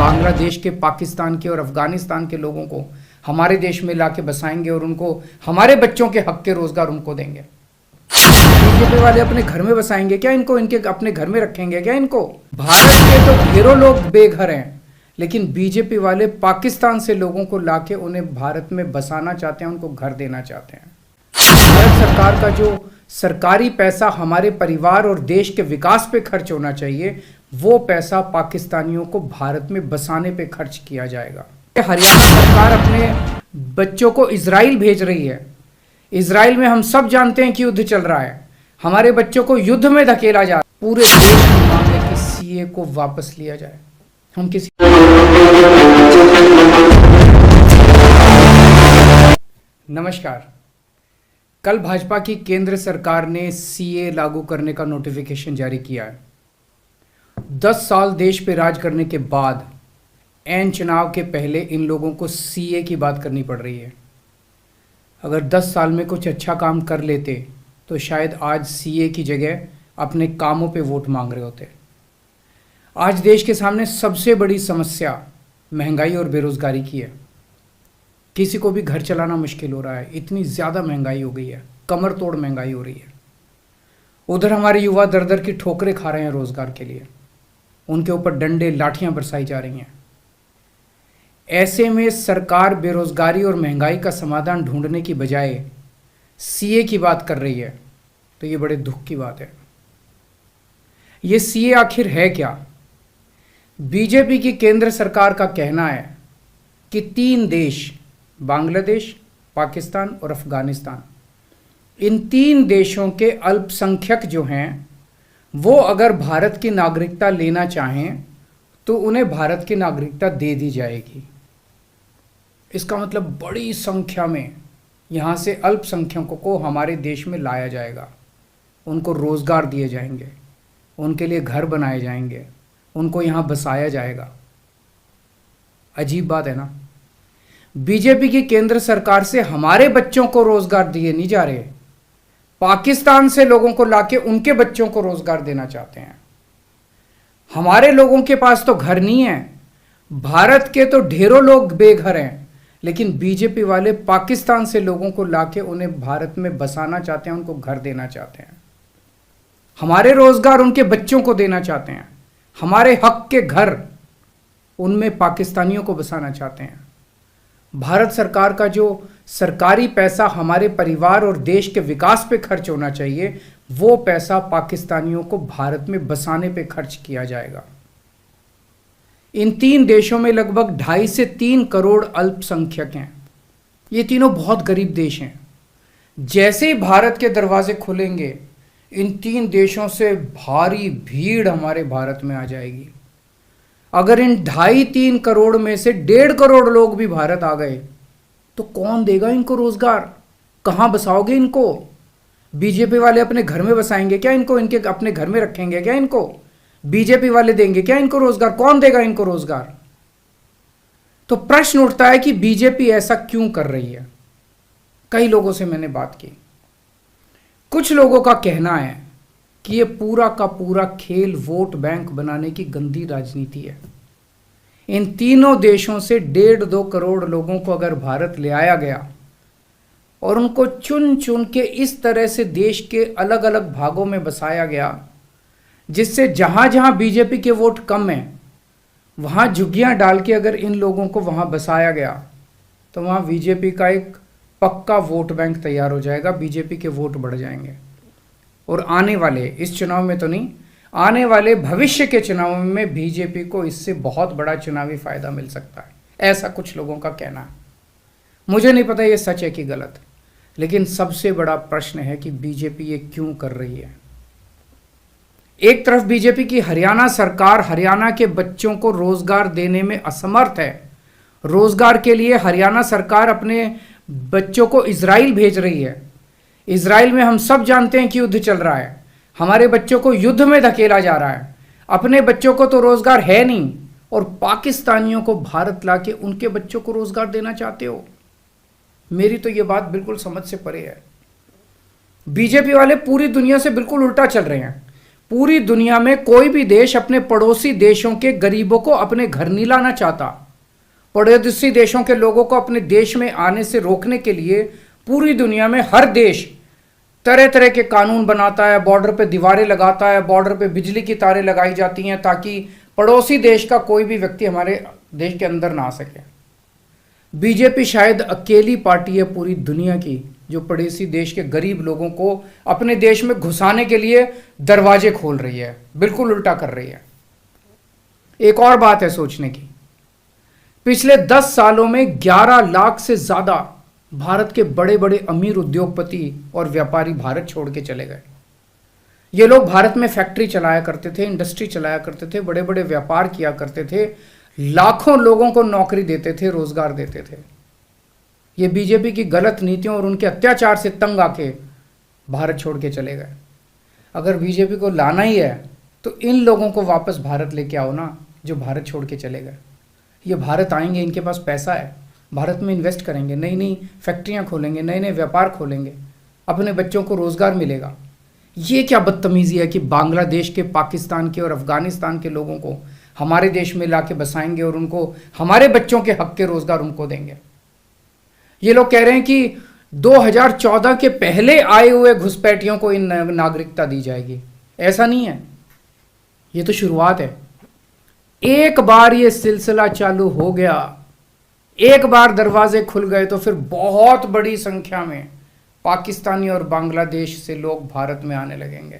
बांग्लादेश के, पाकिस्तान के और अफगानिस्तान के लोगों को हमारे देश में लाके बसाएंगे और उनको हमारे बच्चों के हक के रोजगार उनको देंगे। बीजेपी वाले अपने घर में बसाएंगे क्या इनको? इनके अपने घर में रखेंगे क्या इनको? भारत के तो ढेरों लोग बेघर हैं, लेकिन बीजेपी वाले पाकिस्तान से लोगों को लाके उन्हें भारत में बसाना चाहते हैं, उनको घर देना चाहते हैं। भारत सरकार का जो सरकारी पैसा हमारे परिवार और देश के विकास पे खर्च होना चाहिए, वो पैसा पाकिस्तानियों को भारत में बसाने पे खर्च किया जाएगा। हरियाणा सरकार अपने बच्चों को इजराइल भेज रही है। इजराइल में हम सब जानते हैं कि युद्ध चल रहा है, हमारे बच्चों को युद्ध में धकेला जा रहा है। पूरे देश की मांग है कि सीए को वापस लिया जाए। हम किसी नमस्कार। कल भाजपा की केंद्र सरकार ने सीए लागू करने का नोटिफिकेशन जारी किया है। 10 साल देश पे राज करने के बाद ऐन चुनाव के पहले इन लोगों को सीए की बात करनी पड़ रही है। अगर 10 साल में कुछ अच्छा काम कर लेते तो शायद आज सीए की जगह अपने कामों पे वोट मांग रहे होते। आज देश के सामने सबसे बड़ी समस्या महंगाई और बेरोजगारी की है। किसी को भी घर चलाना मुश्किल हो रहा है, इतनी ज़्यादा महंगाई हो गई है, कमर तोड़ महंगाई हो रही है। उधर हमारे युवा दर दर की ठोकरें खा रहे हैं रोजगार के लिए, उनके ऊपर डंडे लाठियां बरसाई जा रही हैं। ऐसे में सरकार बेरोजगारी और महंगाई का समाधान ढूंढने की बजाय सीए की बात कर रही है, तो ये बड़े दुख की बात है। ये सीए आखिर है क्या? बीजेपी की केंद्र सरकार का कहना है कि 3 देश, बांग्लादेश, पाकिस्तान और अफगानिस्तान, इन 3 देशों के अल्पसंख्यक जो हैं वो अगर भारत की नागरिकता लेना चाहें तो उन्हें भारत की नागरिकता दे दी जाएगी। इसका मतलब बड़ी संख्या में यहाँ से अल्पसंख्यकों को हमारे देश में लाया जाएगा, उनको रोज़गार दिए जाएंगे, उनके लिए घर बनाए जाएंगे, उनको यहाँ बसाया जाएगा। अजीब बात है ना। बीजेपी की केंद्र सरकार से हमारे बच्चों को रोजगार दिए नहीं जा रहे, पाकिस्तान से लोगों को लाके उनके बच्चों को रोजगार देना चाहते हैं। हमारे लोगों के पास तो घर नहीं है, भारत के तो ढेरों लोग बेघर हैं, लेकिन बीजेपी वाले पाकिस्तान से लोगों को लाके उन्हें भारत में बसाना चाहते हैं, उनको घर देना चाहते हैं। हमारे रोजगार उनके बच्चों को देना चाहते हैं, हमारे हक के घर उनमें पाकिस्तानियों को बसाना चाहते हैं। भारत सरकार का जो सरकारी पैसा हमारे परिवार और देश के विकास पे खर्च होना चाहिए, वो पैसा पाकिस्तानियों को भारत में बसाने पे खर्च किया जाएगा। इन 3 देशों में लगभग 2.5 से 3 करोड़ अल्पसंख्यक हैं। ये तीनों बहुत गरीब देश हैं। जैसे ही भारत के दरवाजे खुलेंगे, इन 3 देशों से भारी भीड़ हमारे भारत में आ जाएगी। अगर इन 2.5-3 करोड़ में से 1.5 करोड़ लोग भी भारत आ गए तो कौन देगा इनको रोजगार? कहाँ बसाओगे इनको? बीजेपी वाले अपने घर में बसाएंगे क्या इनको? इनके अपने घर में रखेंगे क्या इनको? बीजेपी वाले देंगे क्या इनको रोजगार? कौन देगा इनको रोजगार? तो प्रश्न उठता है कि बीजेपी ऐसा क्यों कर रही है। कई लोगों से मैंने बात की, कुछ लोगों का कहना है कि ये पूरा का पूरा खेल वोट बैंक बनाने की गंदी राजनीति है। इन तीनों देशों से 1.5-2 करोड़ लोगों को अगर भारत ले आया गया और उनको चुन चुन के इस तरह से देश के अलग अलग भागों में बसाया गया, जिससे जहां जहां बीजेपी के वोट कम हैं वहां झुग्गियां डाल के अगर इन लोगों को वहां बसाया गया तो वहां बीजेपी का एक पक्का वोट बैंक तैयार हो जाएगा, बीजेपी के वोट बढ़ जाएंगे। और आने वाले, इस चुनाव में तो नहीं, आने वाले भविष्य के चुनाव में बीजेपी को इससे बहुत बड़ा चुनावी फायदा मिल सकता है, ऐसा कुछ लोगों का कहना है। मुझे नहीं पता ये सच है कि गलत, लेकिन सबसे बड़ा प्रश्न है कि बीजेपी ये क्यों कर रही है। एक तरफ बीजेपी की हरियाणा सरकार हरियाणा के बच्चों को रोजगार देने में असमर्थ है। रोजगार के लिए हरियाणा सरकार अपने बच्चों को इजराइल भेज रही है। इजराइल में हम सब जानते हैं कि युद्ध चल रहा है, हमारे बच्चों को युद्ध में धकेला जा रहा है। अपने बच्चों को तो रोजगार है नहीं और पाकिस्तानियों को भारत लाके उनके बच्चों को रोजगार देना चाहते हो। मेरी तो ये बात बिल्कुल समझ से परे है। बीजेपी वाले पूरी दुनिया से बिल्कुल उल्टा चल रहे हैं। पूरी दुनिया में कोई भी देश अपने पड़ोसी देशों के गरीबों को अपने घर नहीं लाना चाहता। पड़ोसी देशों के लोगों को अपने देश में आने से रोकने के लिए पूरी दुनिया में हर देश तरह तरह के कानून बनाता है, बॉर्डर पे दीवारें लगाता है, बॉर्डर पे बिजली की तारें लगाई जाती हैं ताकि पड़ोसी देश का कोई भी व्यक्ति हमारे देश के अंदर ना आ सके। बीजेपी शायद अकेली पार्टी है पूरी दुनिया की जो पड़ोसी देश के गरीब लोगों को अपने देश में घुसाने के लिए दरवाजे खोल रही है, बिल्कुल उल्टा कर रही है। एक और बात है सोचने की, पिछले 10 सालों में 11 लाख से ज्यादा भारत के बड़े बड़े अमीर उद्योगपति और व्यापारी भारत छोड़ के चले गए। ये लोग भारत में फैक्ट्री चलाया करते थे, इंडस्ट्री चलाया करते थे, बड़े बड़े व्यापार किया करते थे, लाखों लोगों को नौकरी देते थे, रोजगार देते थे। ये बीजेपी की गलत नीतियों और उनके अत्याचार से तंग आके भारत छोड़ के चले गए। अगर बीजेपी को लाना ही है तो इन लोगों को वापस भारत लेके आओ ना, जो भारत छोड़ के चले गए। ये भारत आएंगे, इनके पास पैसा है, भारत में इन्वेस्ट करेंगे, नई नई फैक्ट्रियां खोलेंगे, नए नए व्यापार खोलेंगे, अपने बच्चों को रोजगार मिलेगा। ये क्या बदतमीजी है कि बांग्लादेश के, पाकिस्तान के और अफगानिस्तान के लोगों को हमारे देश में लाके बसाएंगे और उनको हमारे बच्चों के हक के रोजगार उनको देंगे। ये लोग कह रहे हैं कि 2014 के पहले आए हुए घुसपैठियों को इन नागरिकता दी जाएगी। ऐसा नहीं है, ये तो शुरुआत है। एक बार ये सिलसिला चालू हो गया, एक बार दरवाजे खुल गए तो फिर बहुत बड़ी संख्या में पाकिस्तानी और बांग्लादेश से लोग भारत में आने लगेंगे।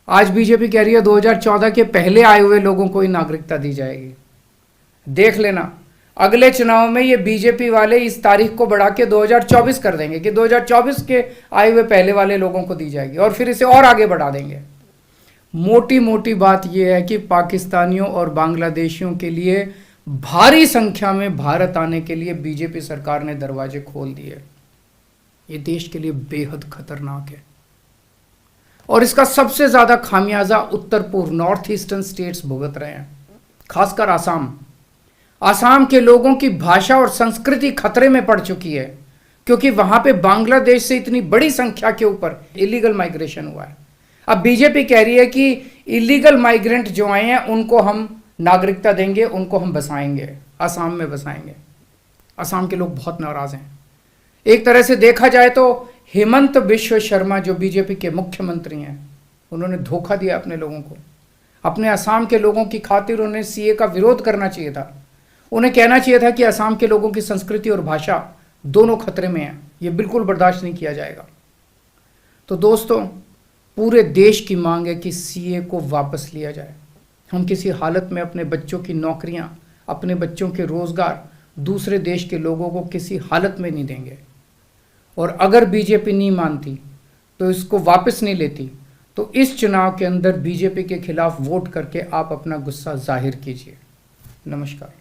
आज बीजेपी कह रही है 2014 के पहले आए हुए लोगों को ही नागरिकता दी जाएगी। देख लेना, अगले चुनाव में ये बीजेपी वाले इस तारीख को बढ़ा के 2024 कर देंगे कि 2024 के आए हुए पहले वाले लोगों को दी जाएगी और फिर इसे और आगे बढ़ा देंगे। मोटी मोटी बात यह है कि पाकिस्तानियों और बांग्लादेशियों के लिए भारी संख्या में भारत आने के लिए बीजेपी सरकार ने दरवाजे खोल दिए। ये देश के लिए बेहद खतरनाक है और इसका सबसे ज्यादा खामियाजा उत्तर पूर्व नॉर्थ ईस्टर्न स्टेट्स भुगत रहे हैं, खासकर आसाम। आसाम के लोगों की भाषा और संस्कृति खतरे में पड़ चुकी है क्योंकि वहां पे बांग्लादेश से इतनी बड़ी संख्या के ऊपर इलीगल माइग्रेशन हुआ है। अब बीजेपी कह रही है कि इलीगल माइग्रेंट जो आए हैं उनको हम नागरिकता देंगे, उनको हम बसाएंगे, आसाम में बसाएंगे। आसाम के लोग बहुत नाराज हैं। एक तरह से देखा जाए तो हेमंत बिश्व शर्मा जो बीजेपी के मुख्यमंत्री हैं, उन्होंने धोखा दिया अपने लोगों को। अपने असम के लोगों की खातिर उन्हें सीए का विरोध करना चाहिए था। उन्हें कहना चाहिए था कि असम के लोगों की संस्कृति और भाषा दोनों खतरे में है, ये बिल्कुल बर्दाश्त नहीं किया जाएगा। तो दोस्तों, पूरे देश की मांग है कि सीए को वापस लिया जाए। हम किसी हालत में अपने बच्चों की नौकरियां, अपने बच्चों के रोजगार दूसरे देश के लोगों को किसी हालत में नहीं देंगे। और अगर बीजेपी नहीं मानती तो इसको वापस नहीं लेती तो इस चुनाव के अंदर बीजेपी के खिलाफ वोट करके आप अपना गुस्सा जाहिर कीजिए। नमस्कार।